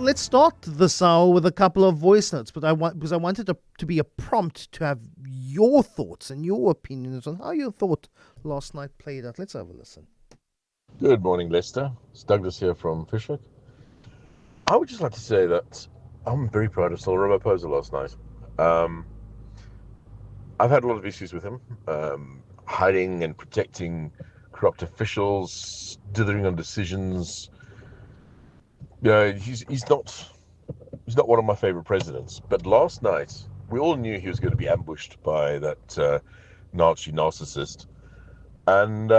let's start this hour with a couple of voice notes, but because I wanted to be a prompt to have your thoughts and your opinions on how you thought last night played out. Let's have a listen. Good morning, Lester. It's Douglas here from Fishhook. I would just like to say that I'm very proud of Cyril Ramaphosa last night. I've had a lot of issues with him, hiding and protecting corrupt officials, dithering on decisions. He's not one of my favorite presidents. But last night, we all knew he was going to be ambushed by that Nazi narcissist, and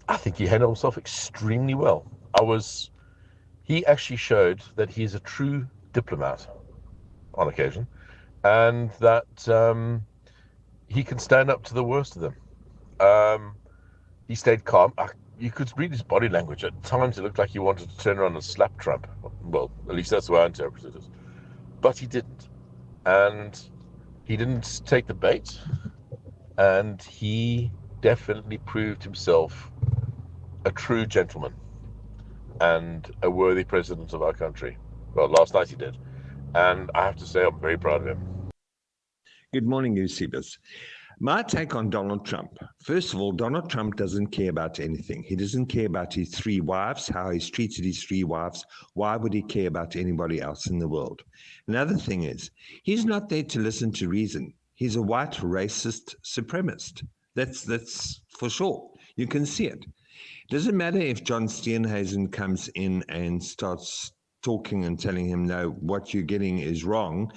I think he handled himself extremely well. He actually showed that he's a true diplomat on occasion, and that he can stand up to the worst of them. He stayed calm. You could read his body language. At times it looked like he wanted to turn around and slap Trump. Well, at least that's the way I interpreted it. But he didn't. And he didn't take the bait. And he definitely proved himself a true gentleman and a worthy president of our country. Well, last night he did. And I have to say I'm very proud of him. Good morning, Eusebius. My take on Donald Trump. First of all, Donald Trump doesn't care about anything. He doesn't care about his three wives, how he's treated his three wives. Why would he care about anybody else in the world? Another thing is, he's not there to listen to reason. He's a white racist supremacist. That's for sure. You can see it. Doesn't matter if John Steenhuisen comes in and starts talking and telling him, no, what you're getting is wrong.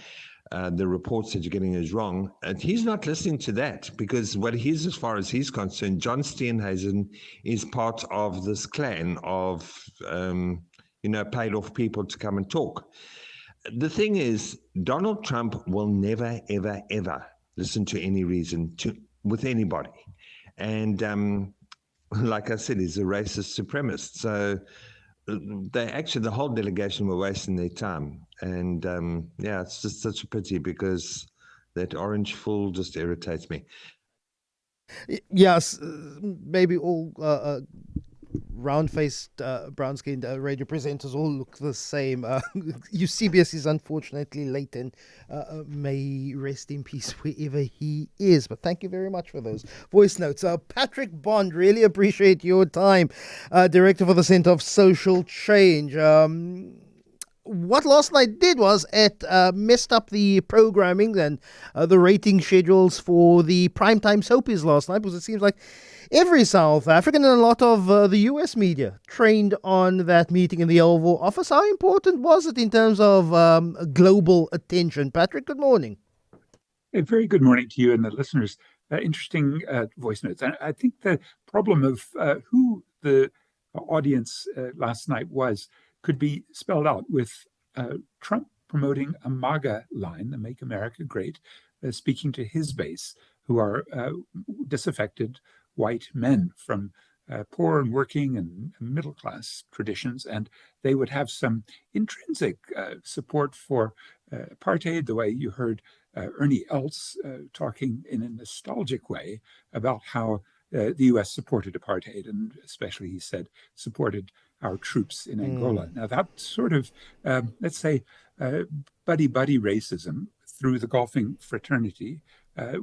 The reports that you're getting is wrong. And he's not listening to that because as far as he's concerned, John Steenhuisen is part of this clan of, paid off people to come and talk. The thing is, Donald Trump will never, ever, ever listen to any reason with anybody. And like I said, he's a racist supremacist. So the whole delegation were wasting their time. And it's just such a pity because that orange fool just irritates me. Yes, maybe all round-faced, brown-skinned radio presenters all look the same. Eusebius is unfortunately late and may rest in peace wherever he is. But thank you very much for those voice notes. Patrick Bond, really appreciate your time. Director for the Center of Social Change. What last night did was it messed up the programming and the rating schedules for the primetime soapies last night, because it seems like every South African and a lot of the US media trained on that meeting in the Oval Office. How important was it in terms of global attention? Patrick, good morning. A very good morning to you and the listeners. Interesting voice notes. I think the problem of who the audience last night was could be spelled out with Trump promoting a MAGA line, the Make America Great, speaking to his base, who are disaffected white men from poor and working and middle-class traditions, and they would have some intrinsic support for apartheid, the way you heard Ernie Els talking in a nostalgic way about how the U.S. supported apartheid, and especially, he said, supported our troops in Angola. Now, that sort of, let's say, buddy-buddy racism through the golfing fraternity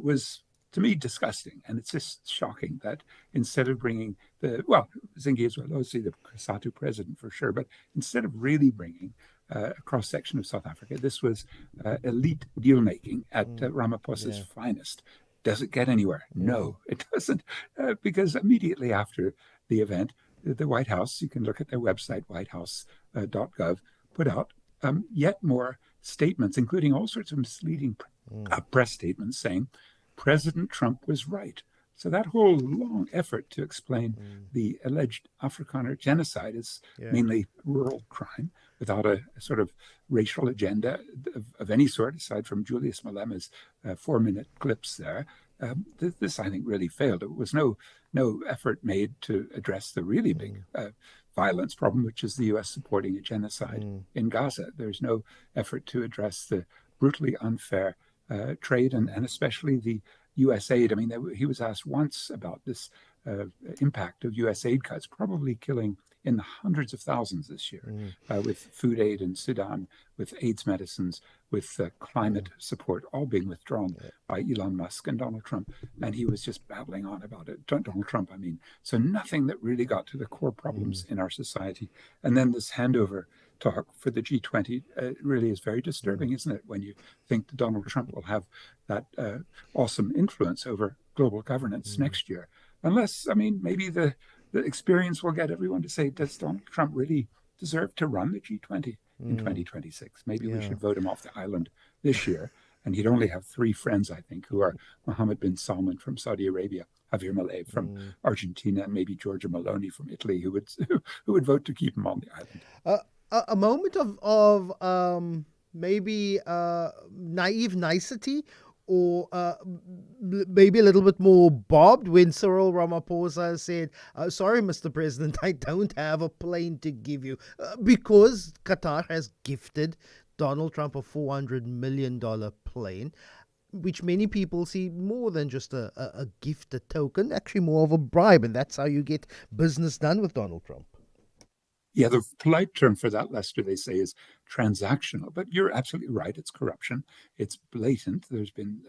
was, to me, disgusting. And it's just shocking that instead of bringing Zingi is obviously the COSATU president for sure, but instead of really bringing a cross-section of South Africa, this was elite deal-making at Ramaphosa's finest. Does it get anywhere? No, it doesn't, because immediately after the event, the White House, you can look at their website, whitehouse.gov, put out yet more statements, including all sorts of misleading press statements saying President Trump was right. So that whole long effort to explain the alleged Afrikaner genocide is mainly rural crime without a sort of racial agenda of any sort, aside from Julius Malema's 4-minute clips there. This, I think, really failed. There was no effort made to address the really big violence problem, which is the U.S. supporting a genocide in Gaza. There's no effort to address the brutally unfair trade and especially the U.S. aid. I mean, he was asked once about this impact of U.S. aid cuts, probably killing in the hundreds of thousands this year, with food aid in Sudan, with AIDS medicines, with climate support, all being withdrawn by Elon Musk and Donald Trump. And he was just babbling on about it. Donald Trump, I mean. So nothing that really got to the core problems in our society. And then this handover talk for the G20 really is very disturbing, isn't it? When you think that Donald Trump will have that awesome influence over global governance next year. Unless, I mean, maybe the experience will get everyone to say, does Donald Trump really deserve to run the G20 in 2026? Maybe we should vote him off the island this year. And he'd only have 3 friends, I think, who are Mohammed bin Salman from Saudi Arabia, Javier Milei from Argentina, and maybe Giorgia Meloni from Italy, who would vote to keep him on the island. A moment of maybe naive nicety, or maybe a little bit more bobbed when Cyril Ramaphosa said, sorry, Mr. President, I don't have a plane to give you, because Qatar has gifted Donald Trump a $400 million plane, which many people see more than just a gift, a token, actually more of a bribe, and that's how you get business done with Donald Trump. Yeah, the polite term for that, Lester, they say, is transactional. But you're absolutely right. It's corruption. It's blatant. There's been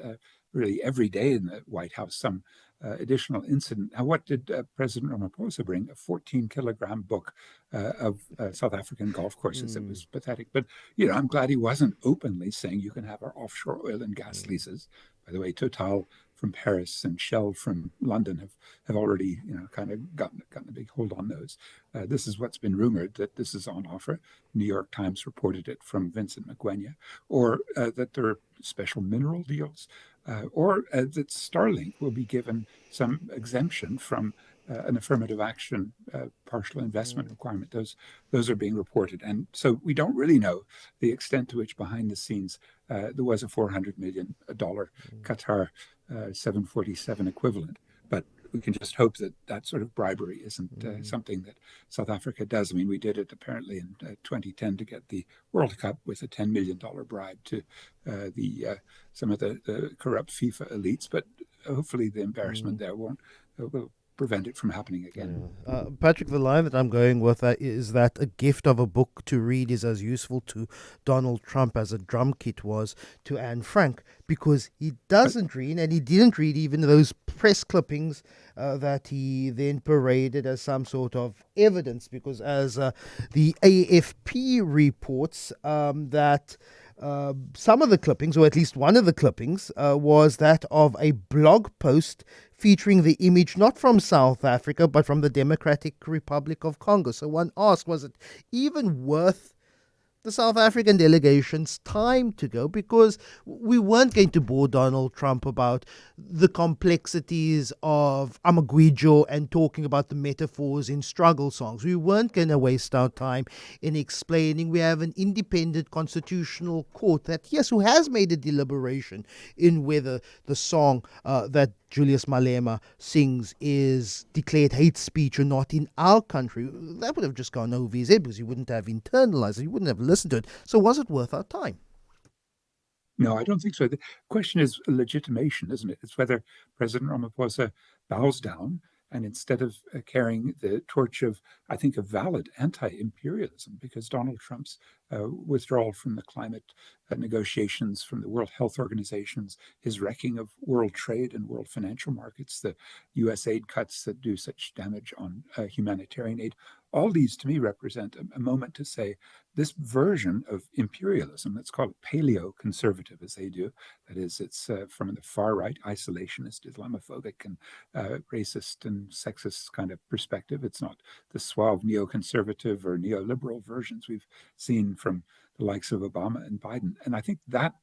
really every day in the White House some additional incident. Now, what did President Ramaphosa bring? A 14-kilogram book of South African golf courses. It was pathetic. But, you know, I'm glad he wasn't openly saying you can have our offshore oil and gas leases. By the way, Total from Paris and Shell from London have already, you know, kind of gotten a big hold on those. This is what's been rumored, that this is on offer. New York Times reported it from Vincent Magwenya, or that there are special mineral deals, or that Starlink will be given some exemption from an affirmative action partial investment requirement. Those are being reported. And so we don't really know the extent to which behind the scenes there was a $400 million Qatar 747 equivalent. But we can just hope that that sort of bribery isn't something that South Africa does. I mean, we did it apparently in 2010 to get the World Cup with a $10 million bribe to some of the corrupt FIFA elites. But hopefully the embarrassment there will prevent it from happening again. Patrick, the line that I'm going with is that a gift of a book to read is as useful to Donald Trump as a drum kit was to Anne Frank, because he doesn't read, and he didn't read even those press clippings that he then paraded as some sort of evidence, because as the AFP reports that some of the clippings, or at least one of the clippings, was that of a blog post featuring the image not from South Africa, but from the Democratic Republic of Congo. So one asked, was it even worth the South African delegation's time to go? Because we weren't going to bore Donald Trump about the complexities of Amagwijo and talking about the metaphors in struggle songs. We weren't going to waste our time in explaining we have an independent constitutional court that, yes, who has made a deliberation in whether the song that Julius Malema sings is declared hate speech or not in our country. That would have just gone over his head, because he wouldn't have internalized it, he wouldn't have listened to it. So was it worth our time? No, I don't think so. The question is legitimation, isn't it? It's whether President Ramaphosa bows down, and instead of carrying the torch of, I think, a valid anti-imperialism, because Donald Trump's withdrawal from the climate negotiations, from the World Health Organizations, his wrecking of world trade and world financial markets, the U.S. aid cuts that do such damage on humanitarian aid, all these to me represent a moment to say this version of imperialism, let's call it paleo-conservative as they do, that is, it's from the far right, isolationist, Islamophobic, and racist and sexist kind of perspective. It's not the suave neoconservative or neoliberal versions we've seen from the likes of Obama and Biden. And I think that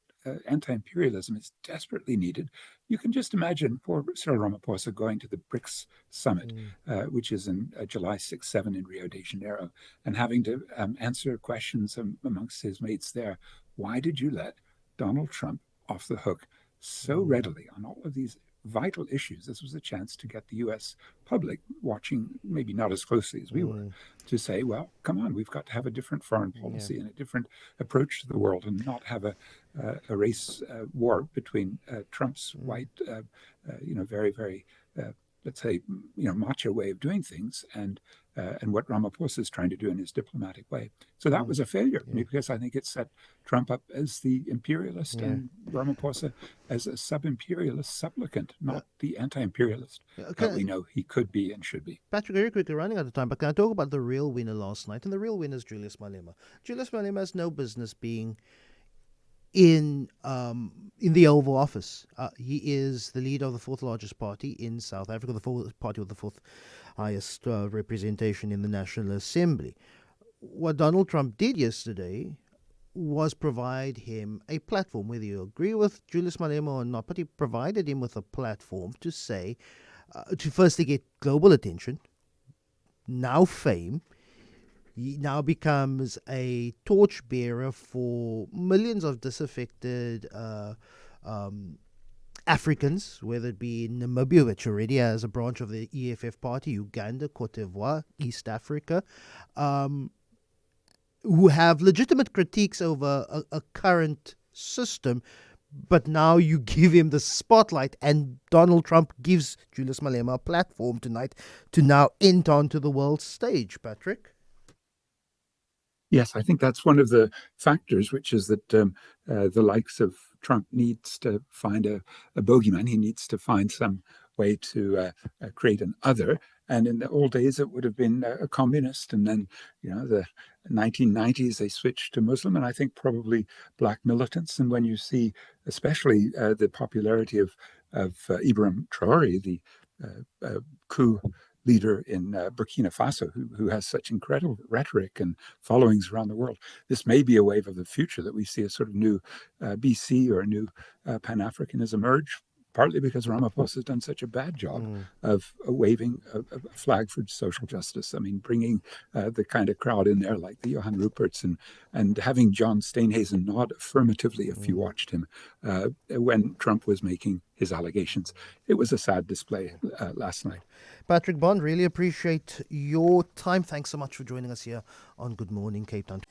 anti-imperialism is desperately needed. You can just imagine poor Cyril Ramaphosa going to the BRICS summit, which is in July 6-7 in Rio de Janeiro, and having to answer questions amongst his mates there. Why did you let Donald Trump off the hook so readily on all of these vital issues? This was a chance to get the U.S. public watching, maybe not as closely as we were, to say, well, come on, we've got to have a different foreign policy and a different approach to the world, and not have a race war between Trump's white, very, very let's say, macho way of doing things, and what Ramaphosa is trying to do in his diplomatic way. So that was a failure because I think it set Trump up as the imperialist and Ramaphosa as a sub-imperialist supplicant, not the anti-imperialist that we know he could be and should be. Patrick, very quickly, running out of time, but can I talk about the real winner last night? And the real winner is Julius Malema. Julius Malema has no business being in the Oval Office. He is the leader of the fourth largest party in South Africa, the fourth party with the fourth highest representation in the National Assembly. What Donald Trump did yesterday was provide him a platform, whether you agree with Julius Malema or not, but he provided him with a platform to say, to firstly get global attention, now fame. He now becomes a torchbearer for millions of disaffected Africans, whether it be in Namibia, which already has a branch of the EFF party, Uganda, Cote d'Ivoire, East Africa, who have legitimate critiques over a current system, but now you give him the spotlight, and Donald Trump gives Julius Malema a platform tonight to now enter onto the world stage, Patrick. Yes, I think that's one of the factors, which is that the likes of Trump needs to find a bogeyman. He needs to find some way to create an other. And in the old days, it would have been a communist. And then, the 1990s, they switched to Muslim, and I think probably black militants. And when you see especially the popularity of Ibrahim Traore, the coup leader in Burkina Faso, who has such incredible rhetoric and followings around the world. This may be a wave of the future that we see a sort of new BC or a new Pan-Africanism emerge, partly because Ramaphosa has done such a bad job of waving a flag for social justice. I mean, bringing the kind of crowd in there like the Johan Ruperts and having John Steenhuisen nod affirmatively if you watched him when Trump was making his allegations. It was a sad display last night. Patrick Bond, really appreciate your time. Thanks so much for joining us here on Good Morning Cape Town.